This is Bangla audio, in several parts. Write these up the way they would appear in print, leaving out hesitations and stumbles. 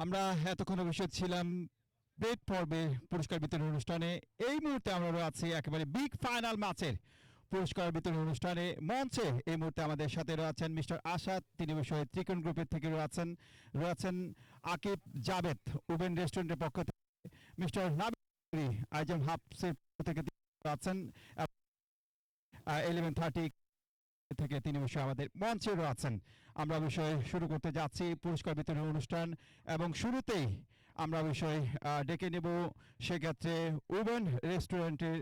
আমরা এতক্ষণ অবশ্যই ছিলাম ব্রেক পর্বে পুরস্কার বিতরণ অনুষ্ঠানে। এই মুহূর্তে আমরা আছি একেবারে বিগ ফাইনাল ম্যাচের পুরস্কার বিতরণ অনুষ্ঠানে। মঞ্চে এই মুহূর্তে আমাদের সাথে রয়েছেন মিস্টার আসাদ, তিনি বিষয়ে ত্রিকোণ গ্রুপের থেকে রয়েছেন আকিব জাবেদ উবেন রেস্টুরেন্টের পক্ষ থেকে, মিস্টার নাবি আইজম হাবসের পক্ষ থেকে আছেন 1130 থেকে তিনি বিষয়ে আমাদের মঞ্চে রয়েছেন। আমরা বিষয়ে শুরু করতে যাচ্ছি পুরস্কার বিতরণ অনুষ্ঠান এবং শুরুতেই আমরা বিষয় ডেকে নেব সেক্ষেত্রে উবেন রেস্টুরেন্টের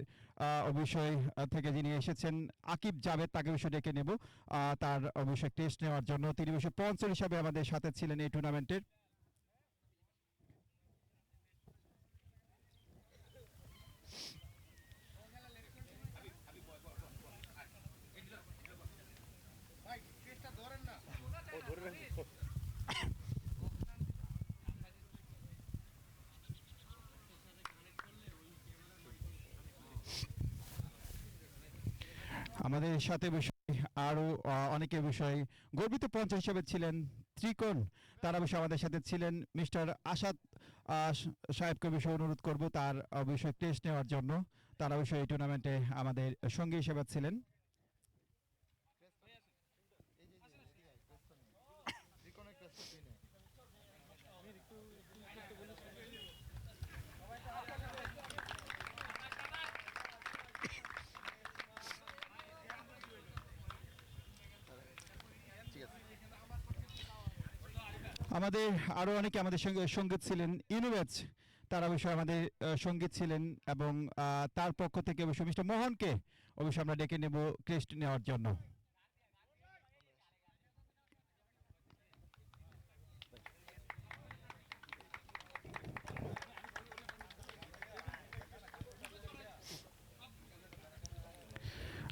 বিষয় থেকে যিনি এসেছেন আকিব জাবেদ, তাকে বিষয় ডেকে নেব তার অবশ্যই টেস্ট নেওয়ার জন্য। তিনি বিষয় স্পন্সর হিসাবে আমাদের সাথে ছিলেন এই টুর্নামেন্টের। আমাদের সাথে আরো অনেকের বিষয় গর্বিত পঞ্চ হিসেবে ছিলেন ত্রিকোণ, তারা বিষয় আমাদের সাথে ছিলেন। মিস্টার আসাদ সাহেবকে বিষয়ে অনুরোধ করব তার বিষয় টেস্ট নেওয়ার জন্য। তারা বিষয় এই টুর্নামেন্টে আমাদের সঙ্গী হিসেবে ছিলেন। আমাদের আরো অনেকে আমাদের সঙ্গে সঙ্গীত ছিলেন ইউনিভেজ, তারা অবশ্যই আমাদের সঙ্গীত ছিলেন এবং তার পক্ষ থেকে অবশ্যই মিস্টার মোহনকে অবশ্যই আমরা ডেকে নেব টেস্ট নেওয়ার জন্য।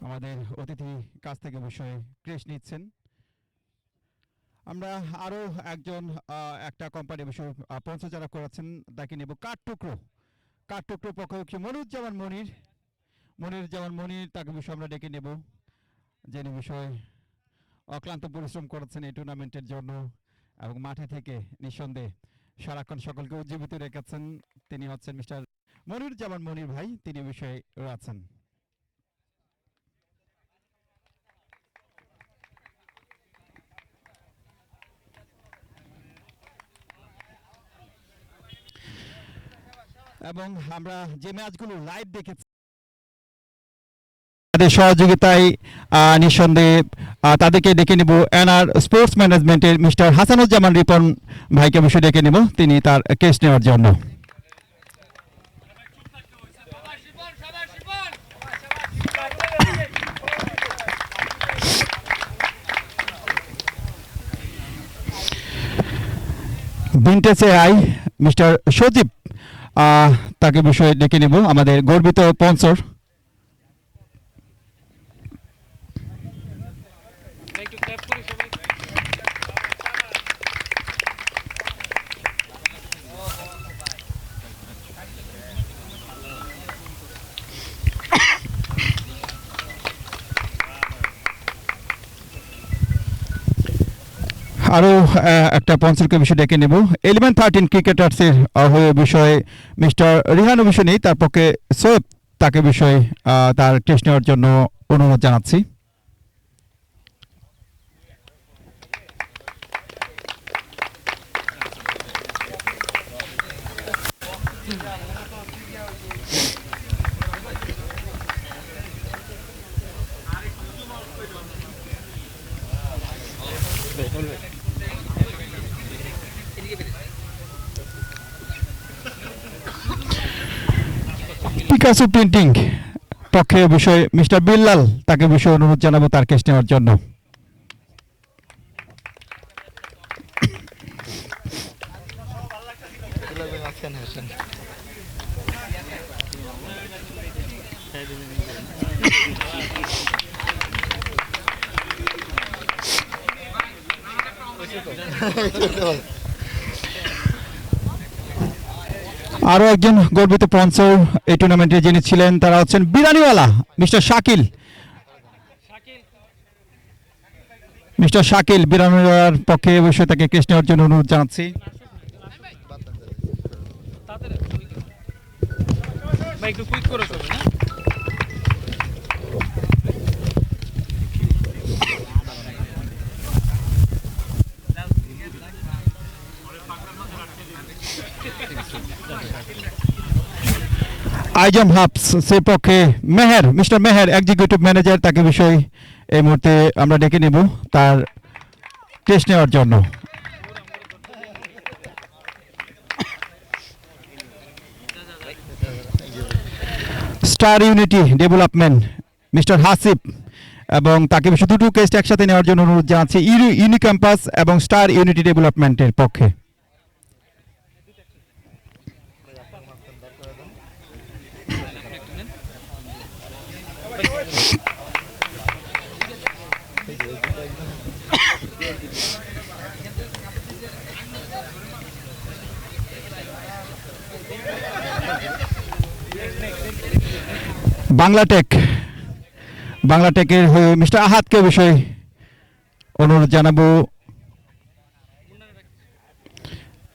আমাদের অতিথি কাছ থেকে অবশ্যই টেস্ট নিচ্ছেন। আমরা আরো একজন একটা কোম্পানি বিষয় পঞ্চচারা করাচ্ছেন, তাকে নেব কাঠটুকরো পক্ষ মনির তাকে বিষয় আমরা ডেকে নেব, যে বিষয় অক্লান্ত পরিশ্রম করেছেন এই টুর্নামেন্টের জন্য এবং মাঠে থেকে নিঃসন্দেহে সারাক্ষণ সকলকে উজ্জীবিত রেখেছেন। তিনি হচ্ছেন মিস্টার মনির ভাই, তিনি বিষয়ে রয়েছেন। এবং আমরা যে ম্যাচগুলো লাইভ দেখেছি তাদের সহযোগিতায় নিঃসন্দেহে তাদেরকে ডেকে নেব এনআর স্পোর্টস ম্যানেজমেন্টের মিস্টার হাসানুজ্জামান রিপন ভাইকে বিষয় ডেকে নেব তিনি তার কেস নেওয়ার জন্য। ভিনটেজে আই মিস্টার সজীব, তাকে বিষয়ে ডেকে নেব, আমাদের গর্বিত স্পন্সর। আরও একটা স্পন্সরকে বিষয় ডেকে নেব 11-13 ক্রিকেটার্সের হয়ে বিষয়ে মিস্টার রিহান বিষয় নেই, তার পক্ষে সোয়েব তাকে বিষয়ে তার টেস্ট নেওয়ার জন্য অনুরোধ জানাচ্ছি। পিকাসো প্রিন্টিং পক্ষে বিষয়ে মিস্টার বিল্লাল, তাকে বিষয়ে অনুরোধ জানাবো তার কেস নেওয়ার জন্য। আরো একজন গর্বিত স্পন্সর এই টুর্নামেন্টে যিনি ছিলেন তারা হচ্ছেন বিরানিওয়ালা মিস্টার শাকিল বিরানিওয়ালার পক্ষে অবশ্যই তাকে কেস নেওয়ার জন্য অনুরোধ জানাচ্ছি। ভাই একটু কুইক করে চলুন না। আইজম হাবস সে পক্ষে Meher, mister Meher executive manager, তাকে বিষয় এই মুহূর্তে আমরা ডেকে নেব তার টেস্ট নেওয়ার জন্য। Star unity development mister Hasib, এবং তাকে বিষয় দুটো টেস্ট একসাথে নেওয়ার জন্য অনুরোধ জানাচ্ছি ইউনিক্যাম্পাস এবং স্টার ইউনিটি ডেভেলপমেন্টের পক্ষে। বাংলাটেকের হয়ে মিস্টার আহাদকে বিষয়ে অনুরোধ জানাবো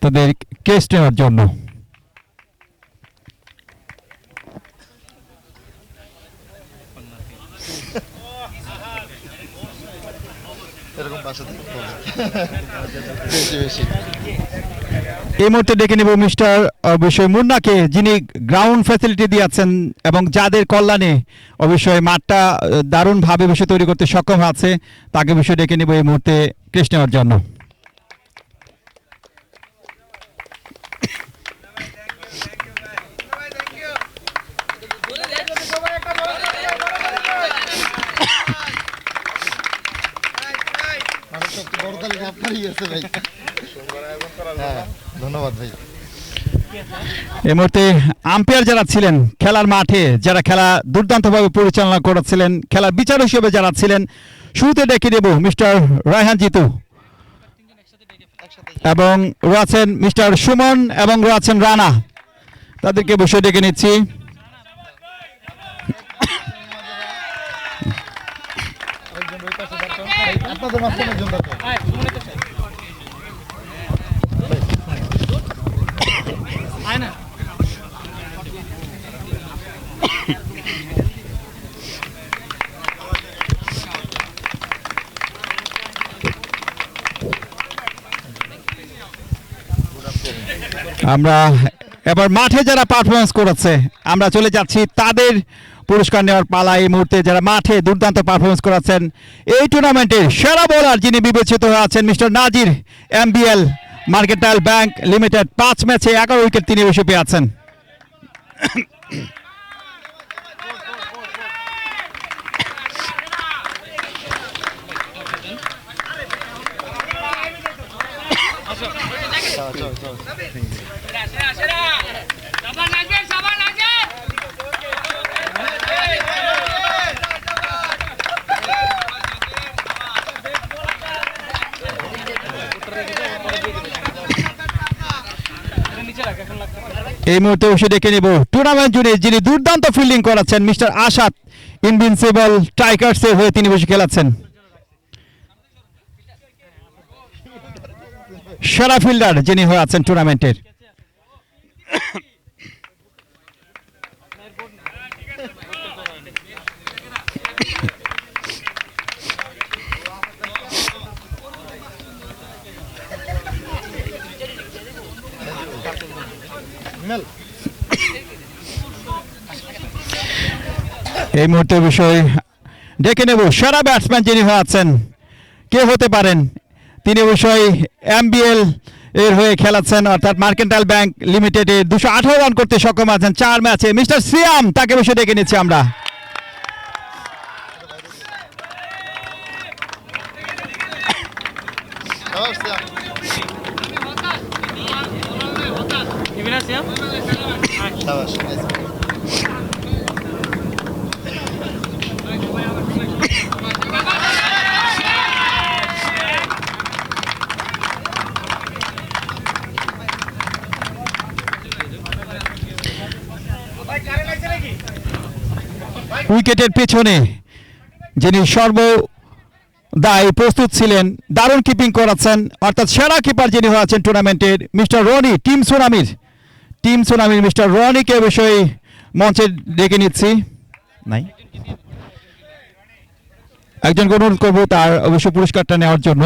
তাদের কেস নেওয়ার জন্য। এই মুহূর্তে ডেকে নেব মিস্টার অবশ্যই মুন্নাকে, যিনি গ্রাউন্ড ফ্যাসিলিটি দিয়েছেন এবং যাদের কল্যাণে অবশ্যই মাঠটা দারুণভাবে বিষয় তৈরি করতে সক্ষম আছে, তাকে বিষয় ডেকে নেব এই মুহূর্তে কেস নেওয়ার জন্য। ধন্যবাদ ভাই। এই মুহূর্তে আম্পায়ার যারা ছিলেন খেলার মাঠে, যারা খেলা দুর্দান্তভাবে পরিচালনা করেছিলেন, খেলার বিচার হিসেবে যারা ছিলেন, শুরুতে ডেকে দেব মিস্টার রায়হান জিতু, এবং রয়েছেন মিস্টার সুমন এবং রয়েছেন রানা, তাদেরকে বসে ডেকে নিচ্ছি। আপনাদের মাঝখানে একজন দরকার। আমরা এবার মাঠে যারা পারফরমেন্স করেছে আমরা চলে যাচ্ছি তাদের পুরস্কার নেওয়ার পালা। এই মুহূর্তে যারা মাঠে দুর্দান্ত পারফরমেন্স করেছেন, এই টুর্নামেন্টের সেরা বোলার যিনি বিবেচিত হয়ে আছেন মিস্টার নাজির, এমবিএল মার্কেন্টাইল ব্যাংক লিমিটেড, 5 ম্যাচে 11 উইকেট তিনি বসে পেয়ে আছেন। এই মুহূর্তে বসে ডেকে নেব টুর্নামেন্ট জুড়ে যিনি দুর্দান্ত ফিল্ডিং করাচ্ছেন মিস্টার আসাদ, ইনভিনসিবল টাইগার্সের হয়ে তিনি বসে খেলাচ্ছেন। সেরা ফিল্ডার যিনি হয়ে আছেন টুর্নামেন্টের। এই মুহূর্তে বিষয় ডেকে নেব সেরা ব্যাটসম্যান যিনি হয়ে আছেন, কে হতে পারেন? তিনি অবশ্যই এমবিএল এর হয়ে খেলাচ্ছেন, অর্থাৎ মার্কেন্টাইল ব্যাংক লিমিটেডের 218 রান করতে সক্ষম আছেন 4 ম্যাচে, মিস্টার সিয়াম, তাকে বসে ডেকে নিচ্ছি আমরা। উইকেটের পেছনে যিনি সর্বদাই প্রস্তুত ছিলেন, দারুণ কিপিং করাচ্ছেন, অর্থাৎ সেরা কিপার যিনি হয়ে আছেন টুর্নামেন্টের মিস্টার রনি, টিম সুনামির মিস্টার রনিকে বিষয়ে মঞ্চে ডেকে নিচ্ছি। নাই, একজনকে অনুরোধ করবো তার অবশ্য পুরস্কারটা নেওয়ার জন্য।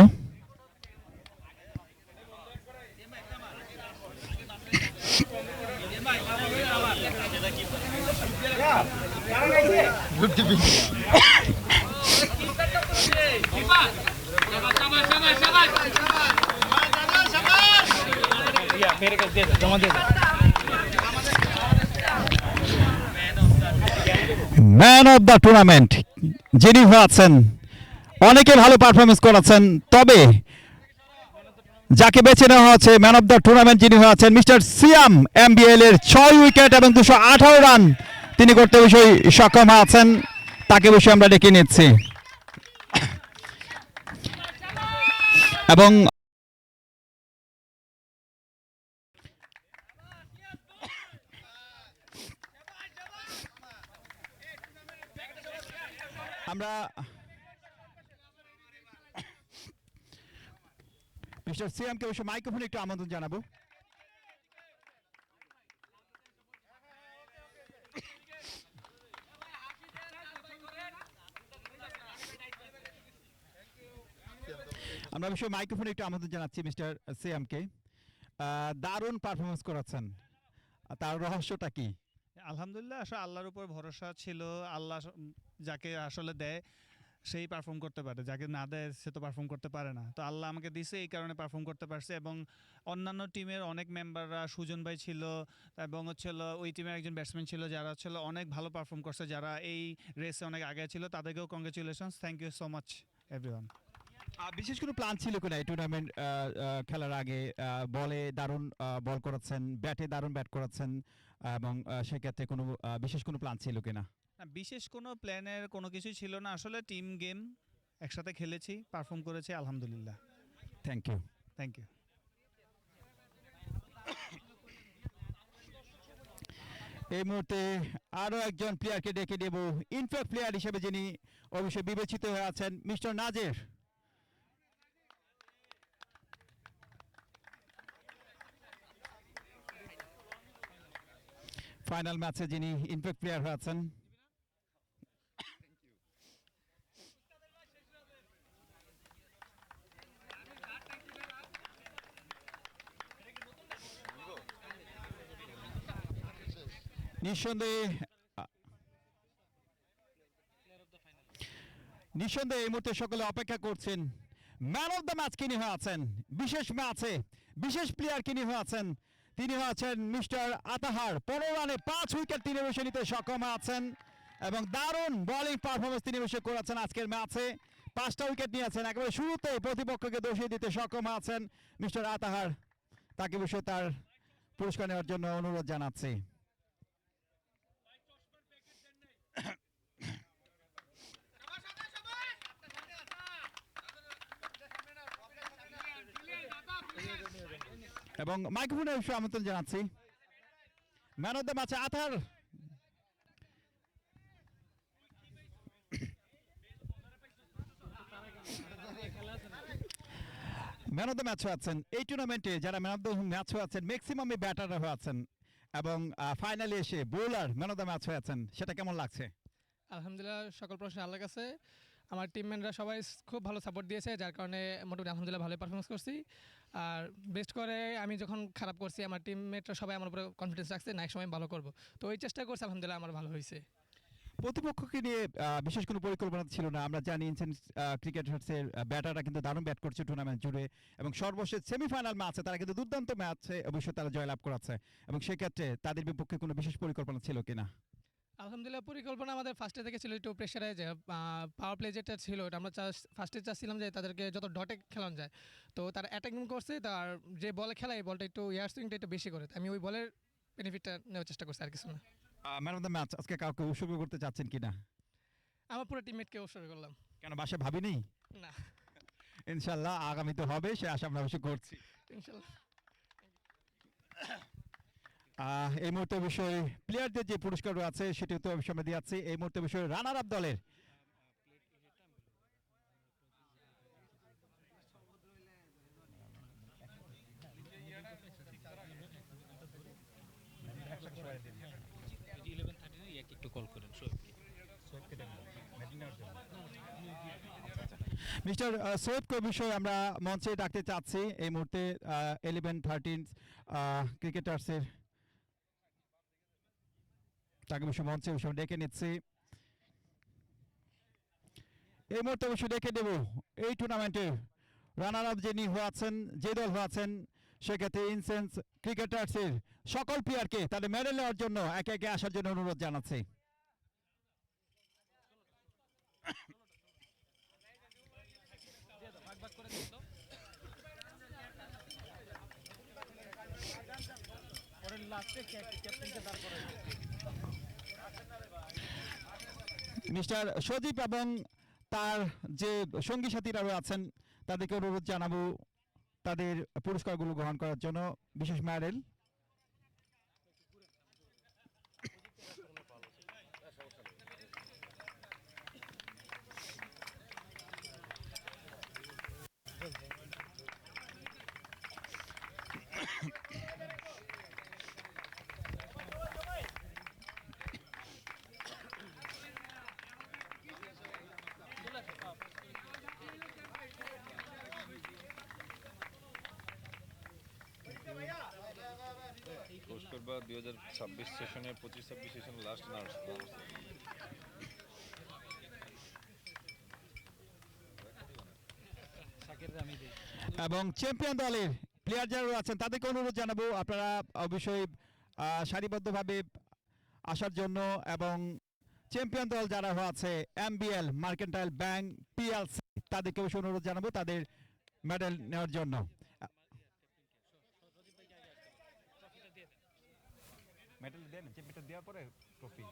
ম্যান অফ দ্য টুর্নামেন্ট যিনি হয়েছেন, অনেকে ভালো পারফরমেন্স করেছেন, তবে যাকে বেছে নেওয়া হয়েছে ম্যান অফ দ্য টুর্নামেন্ট যিনি হয়েছেন মিস্টার সিয়াম এমবিএল এর 6 উইকেট এবং 218 রান তিনি করতে বিষয় সক্ষম হয়েছেন, তাকে বিষয়ে আমরা ডেকে নিচ্ছি। এবং আমরা মিস্টার সিয়ামকে অবশ্য মাইক্রোফোনে একটু আমন্ত্রণ জানাবো। আমরা অবশ্য মাইক্রোফোনে একটু আমন্ত্রণ জানাচ্ছি মিস্টার সিয়ামকে। দারুণ পারফরমেন্স করেছেন, তার রহস্যটা কি? আলহামদুলিল্লাহ, আসলে আল্লাহর উপর ভরসা ছিল। আল্লাহ যাকে আসলে দেয় সেই পারফর্ম করতে পারে, যাকে না দেয় সে তো পারফর্ম করতে পারে না। তো আল্লাহ আমাকে দিছে, এই কারণে পারফর্ম করতে পারছে। এবং অন্যান্য টিমের অনেক মেম্বাররা, সুজন ভাই ছিল এবং ওই টিমের একজন ব্যাটসম্যান ছিল যারা অনেক ভালো পারফর্ম করছে, যারা এই রেসে অনেক আগে ছিল, তাদেরকেও congratulations, thank you so much everyone. বিশেষ কোনো প্ল্যান ছিল কিনা এই টুর্নামেন্ট খেলার আগে? বলে দারুণ বল করাচ্ছেন, ব্যাটে দারুণ ব্যাট করাচ্ছেন, এবং সেক্ষেত্রে কোনো বিশেষ কোনো প্ল্যান ছিল কিনা? না, বিশেষ কোনো প্ল্যানের কোনো কিছুই ছিল না, আসলে টিম গেম, একসাথে খেলেছি, পারফর্ম করেছি, আলহামদুলিল্লাহ। Thank you. Thank you. এই মুহূর্তে আরো একজন প্লেয়ারকে ডেকে দেব, ইনফ্যাক্ট প্লেয়ার হিসেবে যিনি অবশ্যই বিবেচিত হয়ে আছেন মিস্টার নাজের। ফাইনাল ম্যাচে যিনি ইনফ্যাক্ট প্লেয়ার হয়ে আছেন। নিঃসন্দেহে এই মুহূর্তে সকলে অপেক্ষা করছেন ম্যান অফ দ্য ম্যাচ কিনি হয়ে আছেন, বিশেষ ম্যাচে বিশেষ প্লেয়ার কিনি হয়ে আছেন, তিনি হচ্ছেন মিস্টার আতাহার। 15 রানে 5 উইকেট তিনি বসে নিতে সক্ষম আছেন এবং দারুণ বোলিং পারফরমেন্স তিনি বসে করেছেন আজকের ম্যাচে। 5টা উইকেট নিয়েছেন, একেবারে শুরুতে প্রতিপক্ষকে দোষিয়ে দিতে সক্ষম আছেন মিস্টার আতাহার। তাকে বিষয়ে তার পুরস্কার নেওয়ার জন্য অনুরোধ জানাচ্ছি। এবং মাইক্রোফোনের বিষয়ে আমন্ত্রণ জানাচ্ছি ম্যান অফ দ্য ম্যাচে Atahar. Man of the match হয়ে আছেন এই টুর্নামেন্টে, যারা ম্যান অফ দ্য ম্যাচ হয়ে আছেন ম্যাক্সিমামই ব্যাটাররা হয়ে আছেন, এবং ফাইনালে এসে bowler man of the match হয়ে আছেন, সেটা কেমন লাগছে? আলহামদুলিল্লাহ, সকল প্রশ্ন আল্লাহর কাছে। আমার টিমমেটরা সবাই খুব ভালো সাপোর্ট দিয়েছে, যার কারণে মোটামুটি আলহামদুলিল্লাহ ভালো পারফরমেন্স করছি। আর বেস্ট করে আমি যখন খারাপ করছি, আমার টিমমেটরা সবাই আমার উপরে কনফিডেন্স রাখছে নেক্সট সময় ভালো করব। তো ওই চেষ্টা করছি, আলহামদুলিল্লাহ আমার ভালো হয়েছে। প্রতিপক্ষকে নিয়ে বিশেষ কোনো পরিকল্পনা ছিল না। আমরা জানি ইন্ডিয়ান ক্রিকেটার্সের ব্যাটাররা কিন্তু দারুণ ব্যাট করছে টুর্নামেন্ট জুড়ে, এবং সর্বশেষ সেমিফাইনাল ম্যাচে তারা কিন্তু দুর্দান্ত ম্যাচে অবশ্যই তারা জয়লাভ করেছে, এবং সেক্ষেত্রে তাদের বিপক্ষে কোনো বিশেষ পরিকল্পনা ছিল কিনা? আলহামদুলিল্লাহ, পরিকল্পনা আমাদের ফার্স্টে থেকে ছিল একটু প্রেশারে, যে পাওয়ার প্লে যেটা ছিল ওটা আমরা ফার্স্টে চাচ্ছিলাম যে তাদেরকে যত ডটে খেলানো যায়। তো তারা অ্যাটাকিং করছে, তার যে বলে খেলা এই বলটা একটু এয়ার সুইংটা একটু বেশি করে, আমি ওই বলের বেনিফিটটা নেওয়ার চেষ্টা করছি, আর কিছু না। ম্যান অফ দ্য ম্যাচ আজকে কাউকে উৎসর্গ করতে চাচ্ছেন কিনা? আমার পুরো টিমমেটকে উৎসর্গ করলাম। কেন, বাসায় ভাবিনি? না, ইনশাল্লাহ আগামীতে হবে, সে আশা আমরা অবশ্যই করছি। ইনশাল্লাহ। এই মুহূর্তে বিষয়ে প্লেয়ারদের যে পুরস্কার আছে সেটি তো অবশ্যই আমরা দিয়ে যাচ্ছি। এই মুহূর্তে বিষয়ে রানার আপ দলের মিস্টার সৈয়দকে বিষয়ে আমরা মঞ্চে ডাকতে চাচ্ছি এই মুহূর্তে 11-13 ক্রিকেটার্সের তাকে বিষয় মঞ্চে বিষয় ডেকে নিচ্ছি এই মুহূর্তে বিষয় ডেকে দেব এই টুর্নামেন্টের রানার আপ যিনি হয়েছেন যে দল হয়েছেন সেক্ষেত্রে ইনসেন্স ক্রিকেটার্সের সকল প্লেয়ারকে তাদের মেডেল নেওয়ার জন্য একে একে আসার জন্য অনুরোধ জানাচ্ছি। মিস্টার সজীব এবং তার যে সঙ্গী সাথীরা আছেন তাদেরকে অনুরোধ জানাবো তাদের পুরস্কারগুলো গ্রহণ করার জন্য বিশেষ মেডেল। পুরস্কার বা 2026 সেশনে 25-26 সেশনে লাস্ট নার্স এবং চ্যাম্পিয়ন দলের প্লেয়ার যারা আছেন তাদেরকে অনুরোধ জানাবো আপনারা অবশ্যই সারিবদ্ধভাবে আসার জন্য এবং চ্যাম্পিয়ন দল যারা আছে এমবিএল মার্কেন্টাইল ব্যাংক পিএলসি তাদেরকে অবশ্যই অনুরোধ জানাবো তাদের মেডেল নেওয়ার জন্য। মেডেল দেন চ্যাম্পিয়নটা দেওয়ার পরে ট্রফি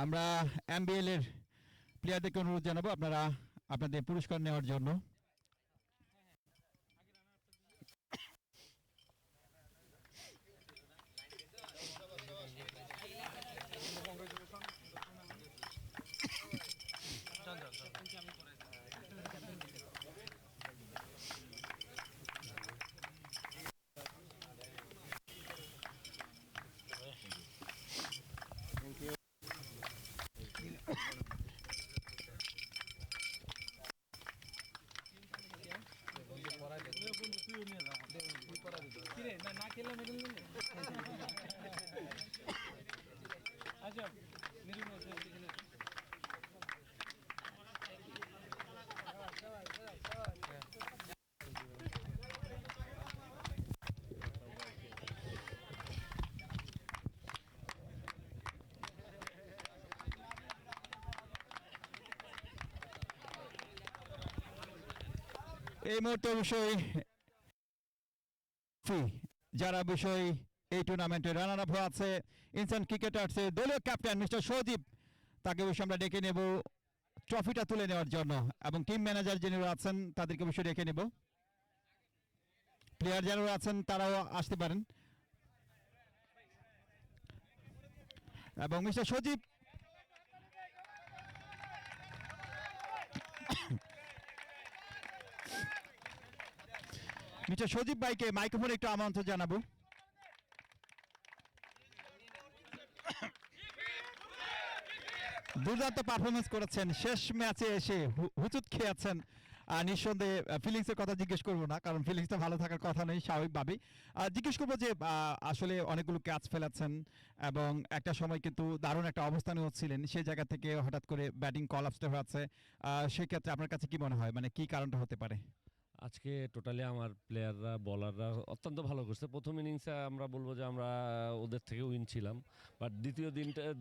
আমরা এমবিএল এর প্লেয়ারদেরকে অনুরোধ জানাবো আপনারা আপনাদের পুরস্কার নেওয়ার জন্য। এই মুহূর্তে অবশ্যই যারা বিষয় এই টুর্নামেন্টে রানার আপ আছে ইনসান ক্রিকেটার্সের দলীয় ক্যাপ্টেন মিস্টার সজীব তাকে অবশ্যই আমরা ডেকে নেব ট্রফিটা তুলে নেওয়ার জন্য এবং টিম ম্যানেজার যিনি আছেন তাদেরকে অবশ্যই ডেকে নেব প্লেয়ার যারা আছেন তারাও আসতে পারেন এবং মিস্টার সজীব মিস্টার সজীব ভাইকে মাইক্রোফোনে একটু আমন্ত্রণ জানাবো। দুর্দান্ত পারফরমেন্স করেছেন শেষ ম্যাচে এসে হুচুট খেয়েছেন নিঃসন্দেহে ফিলিংসের কথা জিজ্ঞেস করবো না কারণ ফিলিংসটা ভালো থাকার কথা নেই স্বাভাবিকভাবেই জিজ্ঞেস করবো যে আসলে অনেকগুলো ক্যাচ ফেলাচ্ছেন এবং একটা সময় কিন্তু দারুণ একটা অবস্থানে ছিলেন সেই জায়গা থেকে হঠাৎ করে ব্যাটিং কলাপসটা হয়েছে সেক্ষেত্রে আপনার কাছে কি মনে হয় মানে কি কারণটা হতে পারে? আজকে টোটালি আমার প্লেয়াররা বলাররা অত্যন্ত ভালো করছে প্রথম ইনিংসে আমরা বলবো যে আমরা ওদের থেকে উইন ছিলাম বাট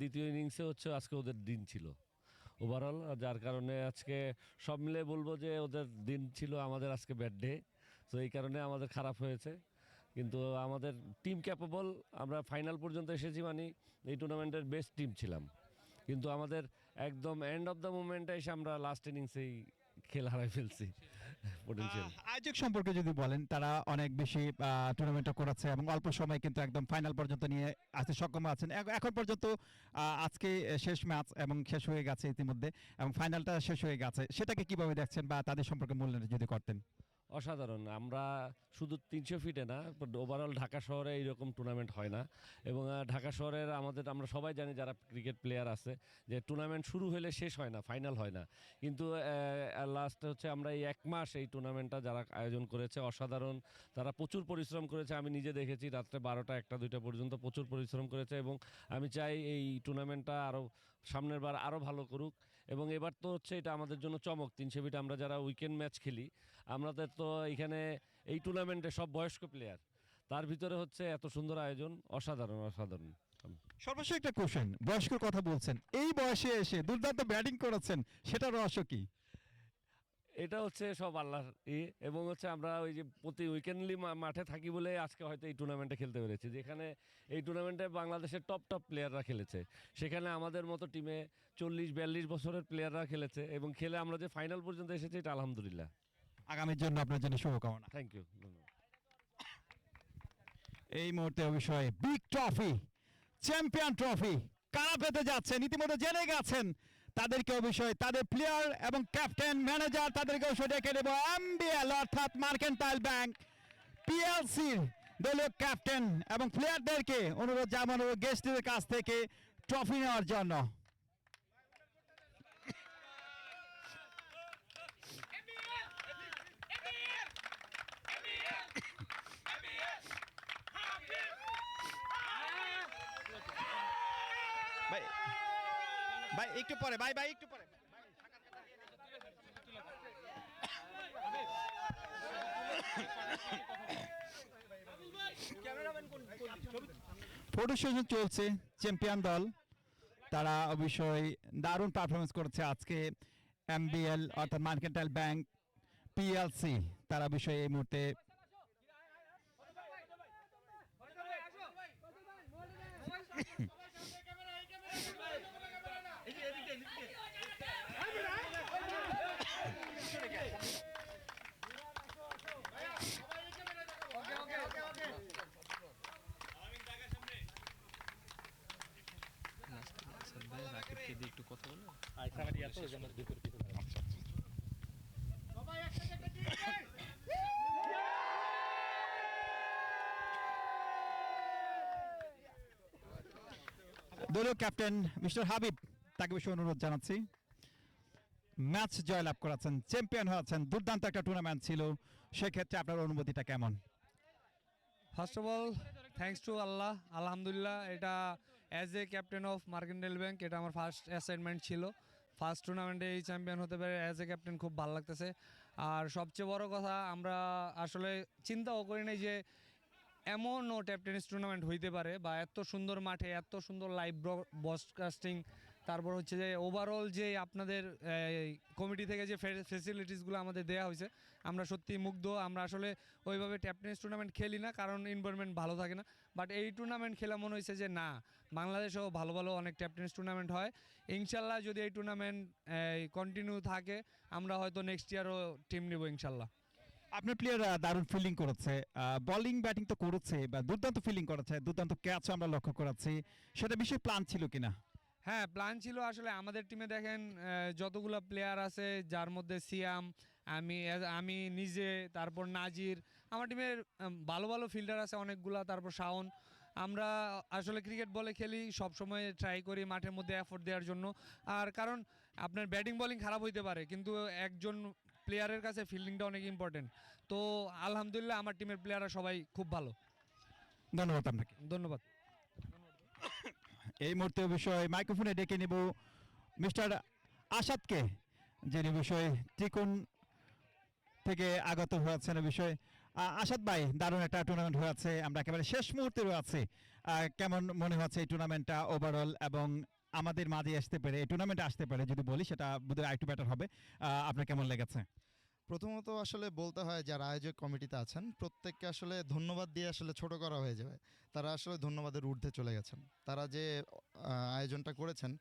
দ্বিতীয় ইনিংসে হচ্ছে আজকে ওদের দিন ছিল ওভারঅল যার কারণে আজকে সব মিলে বলবো যে ওদের দিন ছিল আমাদের আজকে ব্যাড ডে তো এই কারণে আমাদের খারাপ হয়েছে কিন্তু আমাদের টিম ক্যাপেবল আমরা ফাইনাল পর্যন্ত এসেছি মানে এই টুর্নামেন্টের বেস্ট টিম ছিলাম কিন্তু আমাদের একদম এন্ড অফ দ্য মোমেন্টে এসে আমরা লাস্ট ইনিংসেই খেল হারাই ফেলছি পটেনশিয়াল। আয়োজক সম্পর্কে যদি বলেন, তারা অনেক বেশি টুর্নামেন্টও করেছে এবং অল্প সময় কিন্তু একদম ফাইনাল পর্যন্ত নিয়ে আসতে সক্ষম আছেন। এখন পর্যন্ত আজকে শেষ ম্যাচ এবং শেষ হয়ে গেছে ইতিমধ্যে, এবং ফাইনালটা শেষ হয়ে গেছে, সেটাকে কিভাবে দেখছেন বা তাদের সম্পর্কে মূল্যায়ন যদি করতেন? অসাধারণ। আমরা শুধু 300 ফিটে না, ওভারঅল ঢাকা শহরে এইরকম টুর্নামেন্ট হয় না। এবং ঢাকা শহরের আমরা সবাই জানি যারা ক্রিকেট প্লেয়ার আছে, যে টুর্নামেন্ট শুরু হলে শেষ হয় না, ফাইনাল হয় না। কিন্তু লাস্ট হচ্ছে আমরা এই 1 মাস এই টুর্নামেন্টটা যারা আয়োজন করেছে অসাধারণ। তারা প্রচুর পরিশ্রম করেছে, আমি নিজে দেখেছি রাত্রে 12টা 1টা 2টা পর্যন্ত প্রচুর পরিশ্রম করেছে। এবং আমি চাই এই টুর্নামেন্টটা আরও সামনের বার আরও ভালো করুক। এবং এবার তো হচ্ছে এটা আমাদের জন্য চমক, 300 ফিট আমরা যারা উইকেন্ড ম্যাচ খেলি, আমাদের তো এখানে এই টুর্নামেন্টে সব বয়স্ক প্লেয়ার, তার ভিতরে হচ্ছে এত সুন্দর আয়োজন, অসাধারণ অসাধারণ। সর্বশেষ একটা কোশ্চেন, বয়স্কর কথা বলছেন, এই বয়সে এসে দুর্দান্ত ব্যাটিং করেছেন, সেটার রহস্য কি? এটা হচ্ছে সব আল্লাহর এবং হচ্ছে আমরা ওই যে প্রতি উইকেন্ডলি মাঠে থাকি বলে আজকে হয়তো এই টুর্নামেন্টে খেলতে পেরেছি, যেখানে এই টুর্নামেন্টে বাংলাদেশের টপ প্লেয়াররা খেলেছে। সেখানে আমাদের মতো টিমে 40-42 বছরের প্লেয়াররা খেলেছে এবং খেলে আমরা যে ফাইনাল পর্যন্ত এসেছি, এটা আলহামদুলিল্লাহ। আগামীর জন্য আপনার জন্য শুভকামনা। থ্যাংক ইউ, ধন্যবাদ। এই মুহূর্তে বিষয়ে বিগ ট্রফি, চ্যাম্পিয়ন ট্রফি কারা পেতে যাচ্ছেন ইতিমধ্যে জেনে গেছেন। তাদেরকে বিষয়, তাদের প্লেয়ার এবং ক্যাপ্টেন ম্যানেজার, তাদেরকে অবশ্যই ডেকে নেব। এমবিএল অর্থাৎ মার্কেন্টাইল ব্যাংক পিএলসির দলীয় ক্যাপ্টেন এবং প্লেয়ারদেরকে অনুরোধ জানানো গেস্টদের কাছ থেকে ট্রফি নেওয়ার জন্য। ভাই ভাই একটু পরে, ভাই ভাই একটু পরে। ফটো সেশন চলছে, চ্যাম্পিয়ন দল তারা অবশ্যই দারুণ পারফরমেন্স করেছে আজকে। এমবিএল অর্থাৎ মার্কেন্টাইল ব্যাংক পিএলসি তারা বিষয়ে এই মুহূর্তে দলীয় ক্যাপ্টেন মিস্টার হাবিব, তাকে বিষয়ে অনুরোধ জানাচ্ছি। ম্যাচ জয়লাভ করেছেন, চ্যাম্পিয়ন হয়েছেন, দুর্দান্ত একটা টুর্নামেন্ট ছিল, সেক্ষেত্রে আপনার অনুভূতিটা কেমন? First of all thanks to Allah, আলহামদুলিল্লাহ। এটা as a captain of Mercantile Bank এটা আমার ফার্স্ট অ্যাসাইনমেন্ট ছিল। ফার্স্ট টুর্নামেন্টে এই চ্যাম্পিয়ন হতে পারে অ্যাজ এ ক্যাপ্টেন, খুব ভালো লাগতেছে। আর সবচেয়ে বড় কথা, আমরা আসলে চিন্তাও করি নাই যে এমনও ট্যাপ টেনিস টুর্নামেন্ট হইতে পারে, বা এত সুন্দর মাঠে এত সুন্দর লাইভ ব্রডকাস্টিং, তারপর হচ্ছে যে ওভারঅল যে আপনাদের কমিটি থেকে যে ফেসিলিটিসগুলো আমাদের দেওয়া হয়েছে, আমরা সত্যি মুগ্ধ। আমরা আসলে ওইভাবে ট্যাপ টেনিস টুর্নামেন্ট খেলি না, কারণ এনভায়রনমেন্ট ভালো থাকে না। বাট এই টুর্নামেন্ট খেলা মনে হয়েছে যে না, বাংলাদেশেও ভালো ভালো অনেক ট্যাপ টেনিস টুর্নামেন্ট হয়। ইনশাল্লাহ যদি এই টুর্নামেন্ট কন্টিনিউ থাকে, আমরা হয়তো নেক্সট ইয়ারও টিম নেব ইনশাল্লাহ। আপনার প্লেয়ার দারুণ ফিল্ডিং করেছে, বোলিং ব্যাটিং তো করেছে, বা দুর্দান্ত ফিল্ডিং করেছে, দুর্দান্ত ক্যাচও আমরা লক্ষ্য করেছি, সেটা বিষয়ে প্ল্যান ছিল কিনা? হ্যাঁ, প্ল্যান ছিল। আসলে আমাদের টিমে দেখেন যতগুলো প্লেয়ার আছে, যার মধ্যে সিয়াম, আমি নিজে, তারপর নাজির, আমার টিমের ভালো ভালো ফিল্ডার আছে অনেকগুলা, তারপর শাওন। আমরা আসলে ক্রিকেট বলে খেলি, সব সময় ট্রাই করি মাঠের মধ্যে এফোর্ট দেওয়ার জন্য। আর কারণ আপনার ব্যাটিং বোলিং খারাপ হইতে পারে, কিন্তু একজন প্লেয়ারের কাছে ফিল্ডিংটা অনেক ইম্পর্টেন্ট। তো আলহামদুলিল্লাহ আমার টিমের প্লেয়াররা সবাই খুব ভালো। ধন্যবাদ আপনাকে। ধন্যবাদ। এই মুহূর্তে বিষয় মাইক্রোফোনে ডেকে নেব মিস্টার আসাদকে, যিনি বিষয় ত্রিকোণ থেকে আগত হয়েছেন। বিষয় আসাদ ভাই, দারুণ একটা টুর্নামেন্ট হয়েছে, আমরা একেবারে শেষ মুহূর্তে রয়েছে, কেমন মনে হচ্ছে এই টুর্নামেন্টটা ওভারঅল, এবং আমাদের মাঝে আসতে পেরে, এই টুর্নামেন্টে আসতে পারে যদি বলি সেটা বোধহয় আরেকটু বেটার হবে, আপনার কেমন লেগেছে? প্রথমত আসলে বলতে হয় যারা আয়োজক কমিটিতে আছেন প্রত্যেককে আসলে ধন্যবাদ দিয়ে আসলে ছোট করা হয়ে যাবে। তারা আসলে ধন্যবাদের ঊর্ধ্বে চলে গেছেন। তারা যে আয়োজনটা করেছেন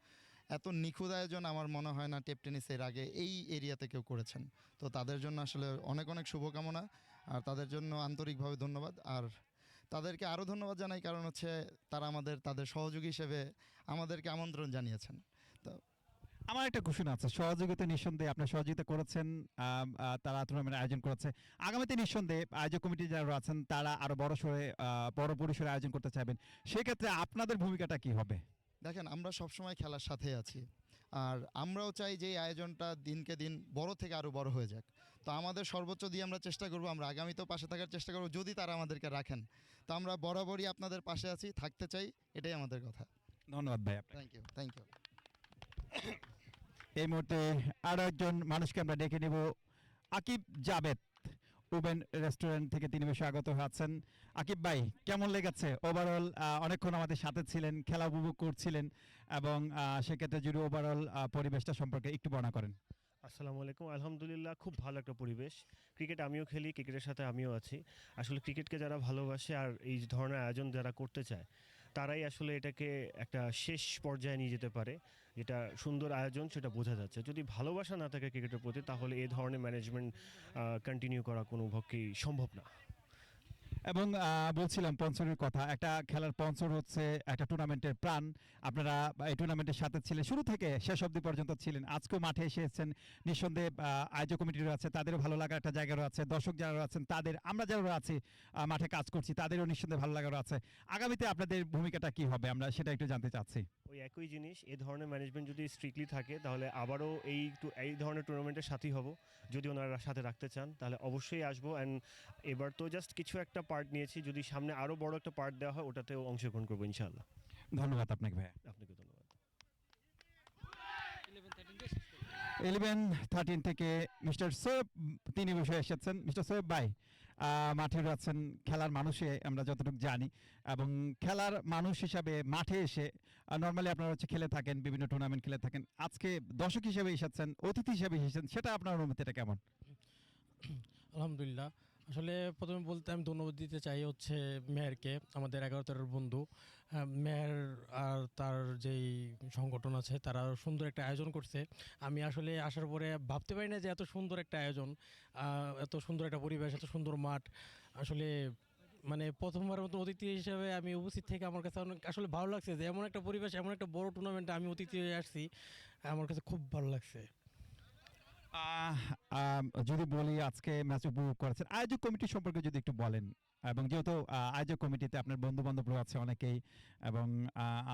এত নিখুঁত আয়োজন আমার মনে হয় না টেপ টেনিসের আগে এই এরিয়াতে কেউ করেছেন। তো তাদের জন্য আসলে অনেক অনেক শুভকামনা, আর তাদের জন্য আন্তরিকভাবে ধন্যবাদ। আর তাদেরকে আরও ধন্যবাদ জানাই, কারণ হচ্ছে তারা তাদের সহযোগী হিসেবে আমাদেরকে আমন্ত্রণ জানিয়েছেন। তো আমার একটা কোশ্চেন আছে, সহযোগিতা নিঃসন্দেহে আপনার সহযোগিতা করেছেন, তারা টুর্নামেন্ট আয়োজন করেছে, আগামীতে নিঃসন্দেহে আয়োজক কমিটি যারা আছেন তারা আরো বড় পরিসরে আয়োজন করতে চাইবেন, সেক্ষেত্রে আপনাদের ভূমিকাটা কি হবে? দেখেন, আমরা সবসময় খেলার সাথেই আছি, আর আমরাও চাই যে এই আয়োজনটা দিনকে দিন বড় থেকে আরও বড় হয়ে যাক। তো আমাদের সর্বোচ্চ দিয়ে আমরা চেষ্টা করব, আমরা আগামীতেও পাশে থাকার চেষ্টা করব যদি তারা আমাদেরকে রাখেন। তো আমরা বরাবরই আপনাদের পাশে আছি, থাকতে চাই, এটাই আমাদের কথা। ধন্যবাদ ভাই আপনাকে। Thank you, thank you. এই মুহূর্তে আরো একজন মানুষকে আমরা ডেকে নেব, আকিব জাবেদ উবেন রেস্টুরেন্ট থেকে তিনি স্বাগত আছেন। আকিব ভাই, কেমন লেগেছে ওভারঅল? অনেকক্ষণ আমাদের সাথে ছিলেন, খেলা উপভোগ করছিলেন, এবং সেক্ষেত্রে যদি ওভারঅল পরিবেশটা সম্পর্কে একটু বর্ণনা করেন। আসসালামু আলাইকুম। আলহামদুলিল্লাহ, খুব ভালো একটা পরিবেশ। ক্রিকেট আমিও খেলি, ক্রিকেটের সাথে আমিও আছি। আসলে ক্রিকেটকে যারা ভালোবাসে আর এই ধরনের আয়োজন যারা করতে চায়, তারাই আসলে এটাকে একটা শেষ পর্যায়ে নিয়ে যেতে পারে। যেটা সুন্দর আয়োজন সেটা বোঝা যাচ্ছে। যদি ভালোবাসা না থাকে ক্রিকেটের প্রতি, তাহলে এই ধরনের ম্যানেজমেন্ট কন্টিনিউ করা কোনো পক্ষেই সম্ভব না। এবং বলছিলাম স্পন্সরের কথা, একটা খেলার স্পন্সর হচ্ছে একটা টুর্নামেন্টের প্রাণ। আপনারা এই টুর্নামেন্টের সাথে ছিলেন, শুরু থেকে শেষ অবধি পর্যন্ত ছিলেন, আজকেও মাঠে এসেছেন। নিঃসন্দেহে আয়োজক কমিটির আছে, তাদেরও ভালো লাগার একটা জায়গা আছে, দর্শক যারা আছেন তাদের, আমরা যারা আছি মাঠে কাজ করছি তাদেরও নিঃসন্দেহে ভালো লাগার আছে। আগামীতে আপনাদের ভূমিকাটা কি হবে আমরা সেটা একটু জানতে চাচ্ছি। ওই একই জিনিস, এই ধরনের ম্যানেজমেন্ট যদি স্ট্রিক্টলি থাকে তাহলে আবারও এই ধরনের টুর্নামেন্টের সাথেই হব। যদি ওনারা সাথে রাখতে চান তাহলে অবশ্যই আসবো। অ্যান্ড এবার তো জাস্ট কিছু একটা পার্ট নিয়েছি, যদি সামনে আরও বড় একটা পার্ট দেওয়া হয় ওটাতেও অংশগ্রহণ করবো ইনশাআল্লাহ। ধন্যবাদ আপনাকে ভাইয়া। আপনাকে ধন্যবাদ। 11-13 থেকে মিস্টার সোয়েব তিনি বসে এসেছেন। মিস্টার সোয়েব ভাই, মাঠে আছেন, খেলার মানুষে আমরা যতটুকু জানি, এবং খেলার মানুষ হিসাবে মাঠে এসে নর্মালি আপনারা হচ্ছে খেলে থাকেন, বিভিন্ন টুর্নামেন্ট খেলে থাকেন, আজকে দর্শক হিসেবে এসেছেন, অতিথি হিসেবে এসেছেন, সেটা আপনার অনুভূতিটা কেমন? আলহামদুলিল্লাহ। আসলে প্রথমে বলতে আমি ধন্যবাদ দিতে চাই হচ্ছে মেহেরকে, আমাদের 11-13 বন্ধু। মেহের আর তার যেই সংগঠন আছে তারা সুন্দর একটা আয়োজন করছে। আমি আসলে আসার পরে ভাবতে পারি না যে এত সুন্দর একটা আয়োজন, এত সুন্দর একটা পরিবেশ, এত সুন্দর মাঠ। আসলে মানে প্রথমবার মতো অতিথি হিসেবে আমি উপস্থিত থেকে আমার কাছে অনেক আসলে ভালো লাগছে যে এমন একটা পরিবেশ, এমন একটা বড় টুর্নামেন্টে আমি অতিথি হয়ে আসছি। আমার কাছে খুব ভালো লাগছে। যদি বলি আজকে ম্যাচ উপভোগ করেছেন, আয়োজক কমিটি সম্পর্কে যদি একটু বলেন, এবং যেহেতু আয়োজক কমিটিতে আপনার বন্ধু বান্ধব আছে অনেকেই, এবং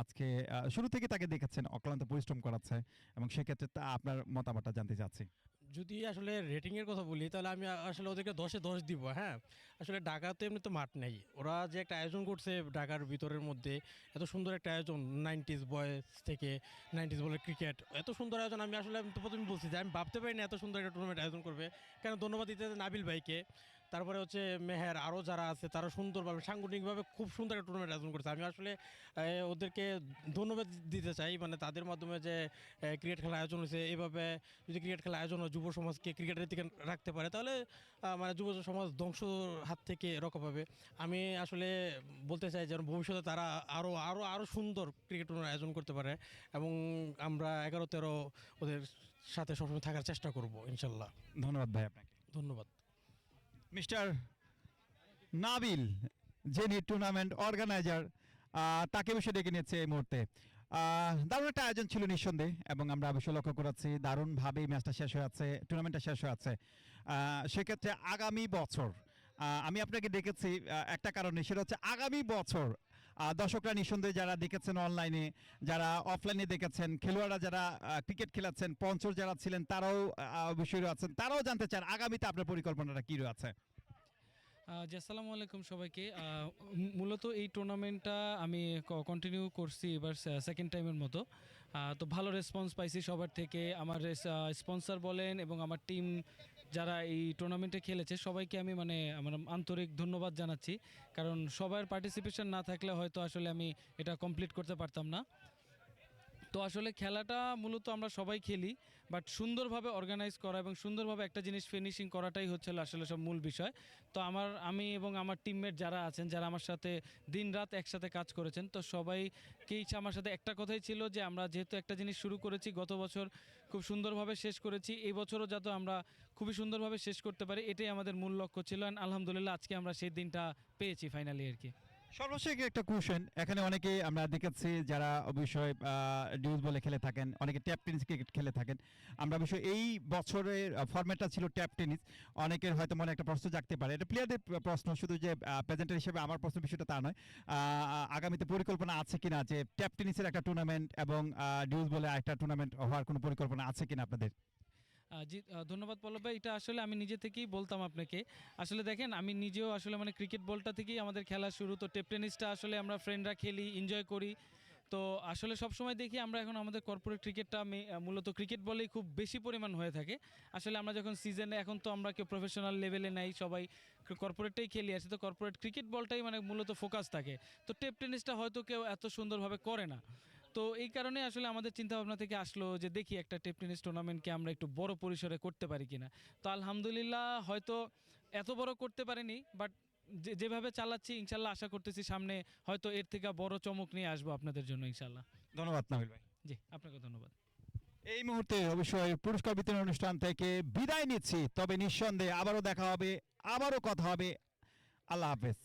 আজকে শুরু থেকে তাকে দেখেছেন অক্লান্ত পরিশ্রম করাচ্ছে, এবং সেক্ষেত্রে আপনার মতামতটা জানতে চাচ্ছি। যদি আসলে রেটিংয়ের কথা বলি তাহলে আমি আসলে ওদেরকে 10-এ 10 দিব। হ্যাঁ, আসলে ঢাকাতে এমনি তো মাঠ নেই, ওরা যে একটা আয়োজন করছে ঢাকার ভিতরের মধ্যে, এত সুন্দর একটা আয়োজন, 90s বয়েজ থেকে 90s বলের ক্রিকেট, এত সুন্দর আয়োজন। আমি তো প্রথমে বলছি যে আমি ভাবতে পারি না এত সুন্দর একটা টুর্নামেন্ট আয়োজন করবে। কেন, ধন্যবাদ দিতে নাবিল ভাইকে, তারপরে হচ্ছে মেহের, আরও যারা আছে তারা সুন্দরভাবে সাংগঠনিকভাবে খুব সুন্দর একটা টুর্নামেন্ট আয়োজন করছে। আমি আসলে ওদেরকে ধন্যবাদ দিতে চাই, মানে তাদের মাধ্যমে যে ক্রিকেট খেলা আয়োজন হয়েছে। এইভাবে যদি ক্রিকেট খেলা আয়োজন হয়, যুব সমাজকে ক্রিকেটের দিকে রাখতে পারে, তাহলে মানে যুব সমাজ ধ্বংসর হাত থেকে রক্ষা পাবে। আমি আসলে বলতে চাই যেন ভবিষ্যতে তারা আরও আরও আরও সুন্দর ক্রিকেট টুর্নামেন্ট আয়োজন করতে পারে, এবং আমরা 11-13 ওদের সাথে সবসময় থাকার চেষ্টা করব ইনশাল্লাহ। ধন্যবাদ ভাই আপনাকে। ধন্যবাদ। মিস্টার নাবিল, যিনি টুর্নামেন্ট অর্গানাইজার, তাকে বসে ডেকে নিচ্ছে এই মুহূর্তে। দারুণ একটা আয়োজন ছিল নিঃসন্দেহে, এবং আমরা অবশ্যই লক্ষ্য করেছি দারুণভাবেই ম্যাচটা শেষ হয়ে আছে, টুর্নামেন্টটা শেষ হয়ে আছে। সেক্ষেত্রে আগামী বছর আমি আপনাকে ডেকেছি একটা কারণে, সেটা হচ্ছে আগামী বছর দর্শকরা নিঃসন্দেহে যারা দেখেছেন অনলাইনে, যারা অফলাইনে দেখেছেন, খেলোয়াড়রা যারা ক্রিকেট খেলাচ্ছেন, স্পন্সর যারা ছিলেন তারাও অবশ্যই আছেন, তারাও জানতে চান আগামীতে আপনার পরিকল্পনাটা কী রয়েছে। জি, আসসালামু আলাইকুম সবাইকে। মূলত এই টুর্নামেন্টটা আমি কন্টিনিউ করছি এবার সেকেন্ড টাইমের মতো। তো ভালো রেসপন্স পাইছি সবার থেকে, আমার স্পন্সর বলেন এবং আমার টিম যারা এই টুর্নামেন্টে খেলেছে সবাইকে আমি মানে আমার আন্তরিক ধন্যবাদ জানাচ্ছি, কারণ সবার পার্টিসিপেশন না থাকলে হয়তো আসলে আমি এটা কমপ্লিট করতে পারতাম না। তো আসলে খেলাটা মূলত আমরা সবাই খেলি, বাট সুন্দরভাবে অর্গানাইজ করা এবং সুন্দরভাবে একটা জিনিস ফিনিশিং করাটাই হচ্ছে আসলে সব মূল বিষয়। তো আমি এবং আমার টিমমেট যারা আছেন, যারা আমার সাথে দিন রাত একসাথে কাজ করেছেন, তো সবাইকেই আমার সাথে একটা কথাই ছিল যে আমরা যেহেতু একটা জিনিস শুরু করেছি গত বছর, খুব সুন্দরভাবে শেষ করেছি, এই বছরও যাতে আমরা খুবই সুন্দরভাবে শেষ করতে পারি, এটাই আমাদের মূল লক্ষ্য ছিল। And আলহামদুলিল্লাহ আজকে আমরা সেই দিনটা পেয়েছি ফাইনালি আর কি। সর্বশেষ একটা কোশ্চেন, এখানে অনেকে আমরা দেখেছি যারা অবশ্যই ডিউজ বলে খেলে থাকেন, অনেকে ট্যাপ টেনিস ক্রিকেট খেলে থাকেন। আমরা অবশ্যই এই বছরের ফরম্যাটটা ছিল ট্যাপ টেনিস, অনেকের হয়তো মনে একটা প্রশ্ন জাগতে পারে, এটা প্লেয়ারদের প্রশ্ন, শুধু যে প্রেজেন্টার হিসেবে আমার প্রশ্ন বিষয়টা তা নয়। আগামীতে পরিকল্পনা আছে কিনা যে ট্যাপ টেনিসের একটা টুর্নামেন্ট এবং ডিউজ বলে একটা টুর্নামেন্ট হওয়ার কোনো পরিকল্পনা আছে কিনা আপনাদের? জি, ধন্যবাদ পল্লব ভাই। এটা আসলে আমি নিজে থেকেই বলতাম আপনাকে। আসলে দেখেন, আমি নিজেও আসলে মানে ক্রিকেট বলটা থেকেই আমাদের খেলা শুরু। তো টেপ টেনিসটা আসলে আমরা ফ্রেন্ডরা খেলি, এনজয় করি। তো আসলে সবসময় দেখি আমরা এখন আমাদের কর্পোরেট ক্রিকেটটা মূলত ক্রিকেট বলেই খুব বেশি পরিমাণ হয়ে থাকে। আসলে আমরা যখন সিজনে, এখন তো আমরা কেউ প্রফেশনাল লেভেলে নাই, সবাই কর্পোরেটটাই খেলি আসি, তো কর্পোরেট ক্রিকেট বলটাই মানে মূলত ফোকাস থাকে। তো টেপ টেনিসটা হয়তো কেউ এত সুন্দরভাবে করে না। তো এই কারণে আসলে আমাদের চিন্তাভাবনা থেকে আসলো যে দেখি একটা টেপ টেনিস টুর্নামেন্টকে আমরা একটু বড় পরিসরে করতে পারি কিনা। তো আলহামদুলিল্লাহ হয়তো এত বড় করতে পারিনি, বাট যেভাবে চালাচ্ছি ইনশাল্লাহ আশা করতেছি সামনে হয়তো এর থেকে বড় চমক নিয়ে আসবো আপনাদের জন্য ইনশাল্লাহ। ধন্যবাদ নাবিল ভাই। জি, আপনাকে ধন্যবাদ। এই মুহূর্তে অবশ্যই পুরস্কার বিতরণ অনুষ্ঠান থেকে বিদায় নিচ্ছি, তবে নিঃসন্দেহে আবারও দেখা হবে, আবারও কথা হবে। আল্লাহ হাফেজ।